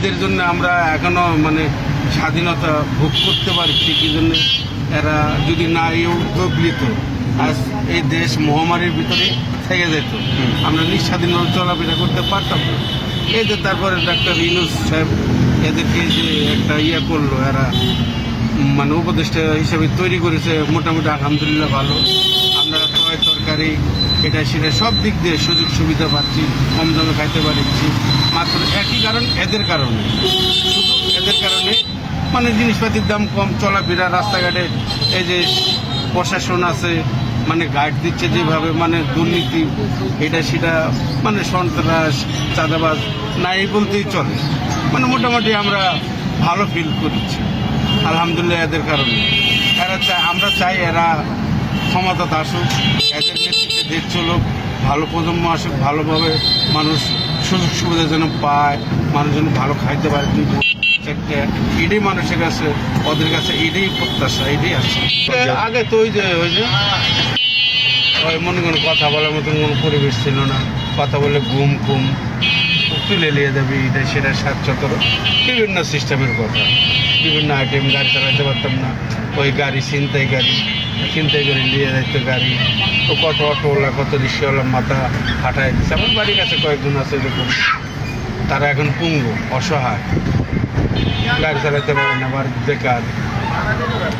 এদের জন্য আমরা এখনো মানে স্বাধীনতা ভোগ করতে পারছি কি জন্য এরা যদি না এই উদ্যোগ নিত আজ এই দেশ মহামারীর ভিতরে থেকে যেত, আমরা নিঃস্বাধীনভাবে চলাফেরা করতে পারতাম না। এই যে তারপরে ডাক্তার ইউনূস সাহেব এদেরকে যে একটা করলো, এরা মানে উপদেষ্টা হিসেবে তৈরি করেছে, মোটামুটি আলহামদুলিল্লাহ ভালো। আমরা তয় তরকারি এটা সেটা সব দিক দিয়ে সুযোগ সুবিধা পাচ্ছি, কম দামে খাইতে পারছি। মাত্র একই কারণ, এদের কারণে, শুধু এদের কারণে মানে জিনিসপাতির দাম কম, চলাফেরা রাস্তাঘাটে এই যে প্রশাসন আছে মানে গাইড দিচ্ছে যেভাবে, মানে দুর্নীতি এটা সেটা মানে সন্ত্রাস চাঁদাবাজ নাই বলতেই চলে, মানে মোটামুটি আমরা ভালো ফিল করছি আলহামদুলিল্লাহ এদের কারণে। এরা আমরা চাই এরা ক্ষমতাতে আসুক, এদের নেতৃত্বে দেশ চলুক, ভালো প্রজন্ম আসুক, ভালোভাবে মানুষ সুযোগ সুবিধা যেন পায়, মানুষ যেন ভালো খাইতে পারে। এটাই মানুষের কাছে, ওদের কাছে এটাই প্রত্যাশা, এটাই আসছে। আগে তো ওই যে ওই মনে কোনো কথা বলার মতন কোনো পরিবেশ ছিল না, কথা বলে গুম তুলে নিয়ে যাবে, এটা সেটা 7-17 বিভিন্ন সিস্টেমের কথা, বিভিন্ন আইটেম। গাড়ি চালাতে পারতাম না, ওই গাড়ি ছিনতাই করে নিয়ে যাইতো গাড়ি। তো কত অটোওয়ালা কত রিক্সাওয়ালা মাথা ফাটাই দিচ্ছে। আমার বাড়ির কাছে কয়েকজন আছে এরকম, তারা এখন পুঙ্গু অসহায়, গাড়ি চালাতে পারে না, আবার বেকার।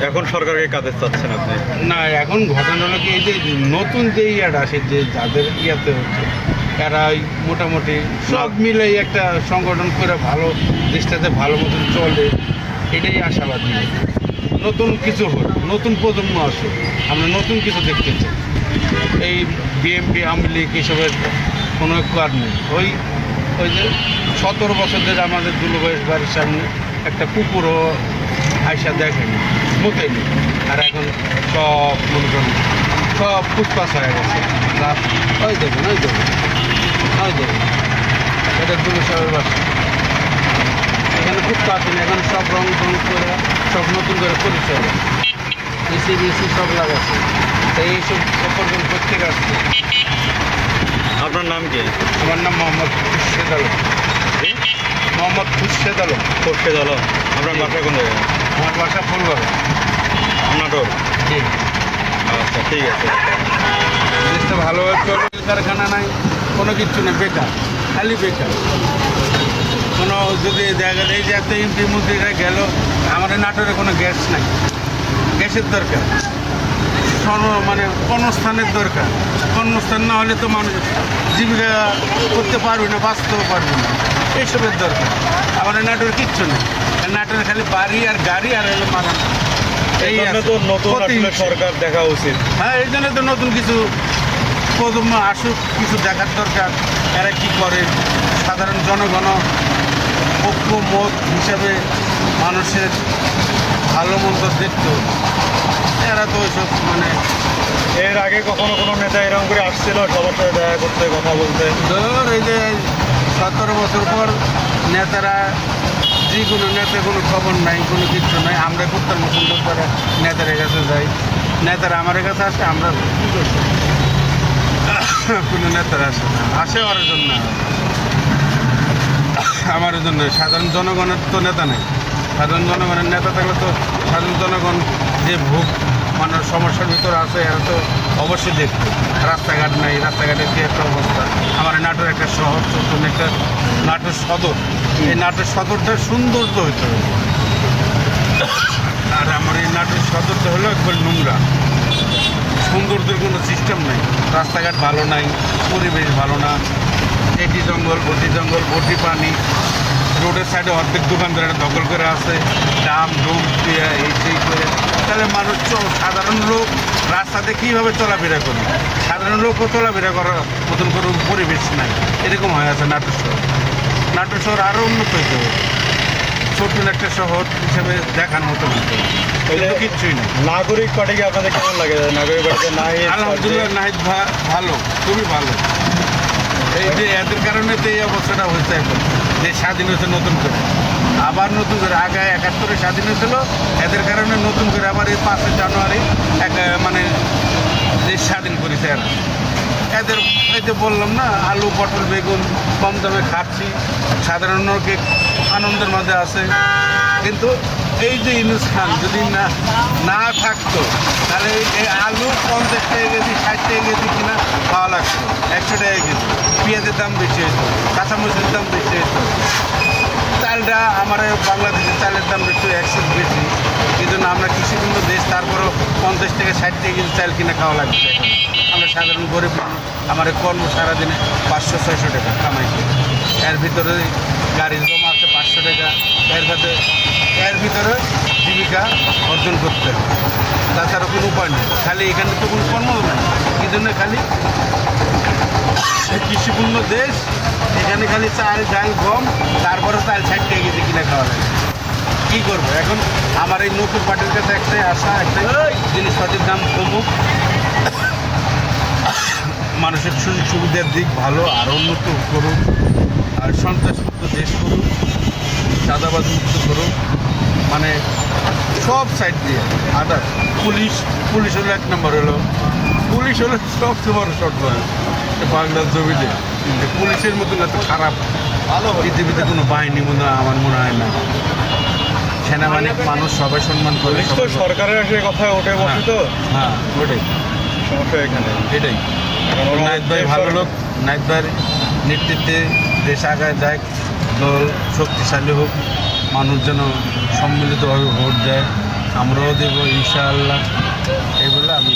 এখন সরকারকে কাজে চাচ্ছেন আপনি? না, এখন ঘটনা হলো কি, এই যে নতুন যে ইয়াটা আসে, যে যাদের ইয়াতে হচ্ছে, এরা মোটামুটি সব মিলে একটা সংগঠন করে ভালো দেশটাতে ভালো মতন চলে, এটাই আশাবাদী। নতুন কিছু হোক, নতুন প্রজন্ম আসুক, আমরা নতুন কিছু দেখতে চাই। এই বিএনপি আওয়ামী লীগ এসবের কোনো কার নেই। ওই যে 17 বছর ধরে আমাদের দুলুভাইয়ের বাড়ির সামনে একটা কুকুরও আয়সা দেখেনি, মোটেনি। আর এখন সব মনে করেন সব ফুসফাস হয়ে গেছে। ওই দেখুন এটা দুলু সাহেবের বাসা। এখানে ফুসফাস নেই, এখন সব রং করে সব নতুন করে পরিচয় এসি সব লাগাচ্ছে। তাই এইসব অপরজন প্রত্যেক আসছে। আপনার নাম কি? আমার নাম মোহাম্মদ খুরশেদ আলম। খোরশেদ আলম। আপনার বাসা কোন জায়গায়? আমার বাসা ফুলবাড়ি, নাটোর। জি। আচ্ছা, ঠিক আছে। দেশটা ভালোভাবে চলে, কারখানা নাই, কোনো কিচ্ছু নেই, বেকার, খালি বেকার। কোনো যদি দেখা গেলে এই যে এত এমপি মন্ত্রীরা গেল, আমাদের নাটোরে কোনো গ্যাস নাই, গ্যাসের দরকার, মানে কর্মস্থানের দরকার। কর্মস্থান না হলে তো মানুষ জীবিকা করতে পারবে না, বাঁচতেও পারবে না, এইসবের দরকার। আমাদের নাটোরে কিচ্ছু নেই, নাটোরে খালি বাড়ি আর গাড়ি আর এলো মানুষ। এই তো নতুন আসলে সরকার দেখা উচিত। হ্যাঁ, এই জন্য তো নতুন কিছু প্রজন্ম আসুক, কিছু দেখার দরকার, এরা কি করে। সাধারণ জনগণ ঐক্যমত হিসাবে মানুষের ভালো মন্দ দেখতো, এরা তো ওইসব মানে। এর আগে কখনো কোনো নেতা এরকম করে আসছিল সবার সাথে দেখা করতে, কথা বলতে? ধর এই যে 17 বছর পর নেতারা, যে কোনো নেতার কোনো খবর নাই, কোনো কিছু নাই। আমরা করতাম সুন্দর করে নেতারের কাছে যাই, নেতারা আমার কাছে আসে, আমরা কী করছি, কোনো নেতারা আসে না, আসে ওর জন্য, আমার জন্য। সাধারণ জনগণের তো নেতা নেই। সাধারণ জনগণের নেতা থাকলে তো সাধারণ জনগণ যে ভোগ মানে সমস্যার ভিতরে আছে, এরা তো অবশ্যই দেখতো। রাস্তাঘাট নাই, রাস্তাঘাটের কি একটা অবস্থা। আমার নাটোর একটা শহর, ছোট্ট একটা নাটোর সদর, এই নাটোর সদরটা সৌন্দর্য হইতে হবে। আর আমার এই নাটোর সদরটা হলো একবার নোংরা, সৌন্দর্যের কোনো সিস্টেম নেই, রাস্তাঘাট ভালো নাই, পরিবেশ ভালো না, এটি জঙ্গল ভর্তি পানি, রোডের সাইডে অর্ধেক দোকানদারেরা দখল করে আছে, ডাম ডুম দিয়ে এই সেই করে। তাহলে মানুষ সাধারণ লোক রাস্তাতে কীভাবে চলাফেরা করবে? সাধারণ লোকও চলাফেরা করার মতন কোনো পরিবেশ নাই, এরকম হয়ে আছে নাটোর শহর আরও উন্নত হইতে হবে, ছোট্ট একটা শহর হিসেবে দেখার মতো হইতে হবে, কিচ্ছুই নেই। নাগরিক পার্টিকে আপনাদের কেমন লাগে? নাগরিক পার্টিতে নাহিদ, আলহামদুলিল্লাহ, নাহিদ ভালো, খুবই ভালো। এই যে এদের কারণে তো এই অবস্থাটা হয়েছে এখন, যে স্বাধীন হয়েছে নতুন করে, আবার নতুন করে। আগে 71-এ স্বাধীন হয়েছিল, এদের কারণে নতুন করে আবার এই 5 জানুয়ারি মানে দেশ স্বাধীন করেছে এরা। এদের এই যে বললাম না, আলু পটল বেগুন কম দামে খাচ্ছি, সাধারণ লোকে আনন্দের মাঝে আছে। কিন্তু এই যে ইউনূস খান যদি না থাকতো, তাহলে এই আলু 50 টাকা কেজি 60 টাকা কেজি কিনা খাওয়া লাগতো, 100 টাকা কেজি। পেঁয়াজের দাম বেশি হতো, কাঁচামরিচের দাম বেশি হতো। চালটা আমার বাংলাদেশের চালের দাম একটু অ্যাক্সেস বেশি, এই জন্য আমরা কৃষিপূর্ণ দেশ, তারপরেও 50 থেকে 60 টাকা কেজি চাল কিনে খাওয়া লাগছে। এখন আমরা সাধারণ গরিব মানুষ, আমার কর্ম সারাদিনে 500-600 টাকা কামাই করি। এর ভিতরে গাড়ির জমা আছে 500 টাকা, এর ভিতরে জীবিকা অর্জন করতে হবে, তাছাড়া কোনো উপায় নেই। খালি এখানে তো কোনো কর্ম নেই, এই জন্য খালি কৃষিপূর্ণ দেশ, এখানে খালি চাল ডাল গম, তারপরে চাল 60 টাকা কেজি কিনে খাওয়া লাগে। কী করবো এখন? আমার এই নতুন পার্টির কাছে একটাই আশা, একটাই জিনিসপাতির দাম কমুক, মানুষের সুযোগ সুবিধার দিক ভালো আর উন্নত করুক, আর সন্ত্রাসমুক্ত দেশ করুক, চাঁদাবাদ মুক্ত করুক, মানে সব সাইড দিয়ে। আদার পুলিশ হলো 1 নম্বর, পুলিশ হলো সবচেয়ে বড় সরকার বাংলার জমিতে। পুলিশের মতন এত খারাপ পৃথিবীতে কোনো বাহিনী মনে হয় আমার মনে হয় না। সেনাবাহিনী মানুষ সবাই সম্মান করে, পুলিশ তো সরকারের আসে কথা ওঠে বসে তো, হ্যাঁ ওটাই সমস্যা এখানে। এটাই। এখন ওরা নাইট ভাই ভালো লোক, নাইট ভাইয়ের নেতৃত্বে দেশ আগায় যায়, দল শক্তিশালী হোক, মানুষ যেন সম্মিলিতভাবে ভোট দেয়, আমরাও দেবো ইনশাআল্লাহ। এই বলে আমি